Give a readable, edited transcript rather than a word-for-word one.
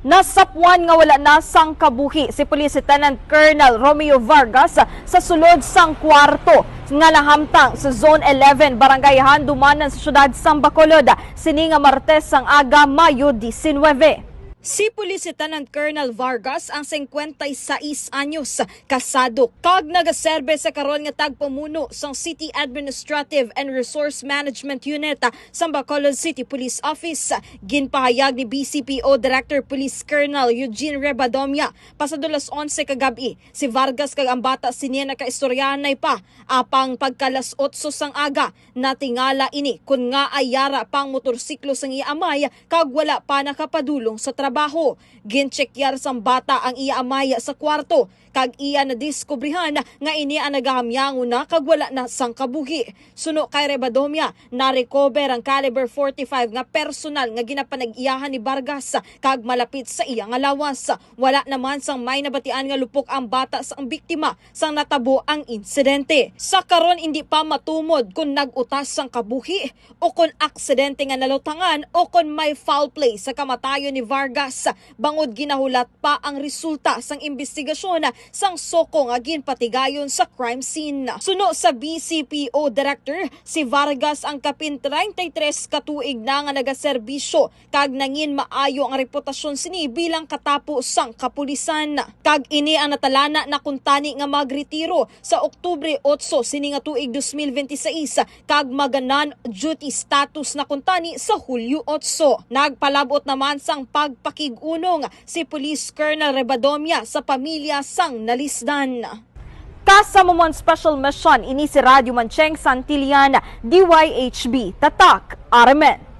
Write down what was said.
Nasapwan nga wala na sang kabuhi si Police Lieutenant Colonel Romeo Vargas sa sulod sang kwarto nga nahamtang sa Zone 11 Barangay Handumanan sa siyudad sang Bacolod sini nga Martes sang aga Mayo 19. Si Police Lieutenant Colonel Vargas ang 56 anyos, kasado, kag nagaserbe sa karon nga tagpamuno sang City Administrative and Resource Management Unit sa Bacolod City Police Office. Ginpahayag ni BCPO Director Police Colonel Eugene Rebadomia pasadulas 11 kagabi si Vargas kag ang bata siniya nakaistoryanay pa apang pagkalas 8 sang aga natingala ini kun nga ayara pang motorsiklo sang iamay kag wala pa nakapadulong sa trabaho. Ginchekyar sang bata ang iya amaya sa kwarto kag iya na diskubrihan nga ini ang nagahamyango na kag wala na sang kabuhi. Suno kay Rebadomia, na-recover ang caliber 45 nga personal nga ginapanag-iyahan ni Vargas kag malapit sa iya nga lawas. Wala naman sang may nabatian nga lupok ang bata sang biktima sang natabo ang insidente. Sa karon hindi pa matumod kung nag-utas sang kabuhi o kung aksidente nga nalutangan o kung may foul play sa kamatayon ni Vargas. Bangod ginahulat pa ang resulta sang investigasyon sang soko nga ginpatigayon sa crime scene. Suno sa BCPO Director, si Vargas ang kapin 33 katuig na nga nagaserbisyo kag nangin maayo ang reputasyon sini bilang katapo sang kapulisan. Kag ini ang natalana na kuntani nga magretiro sa Oktubre 8 sini nga tuig 2026 kag maganan duty status na kuntani sa Hulyo 8. Nagpalabot naman sang pagpakig-unong si Police Colonel Rebadomia sa pamilya sang nalisdan. Kasamumon Special Mission ini si Radio Mancheng Santilian, DYHB, Tatak, Aramen.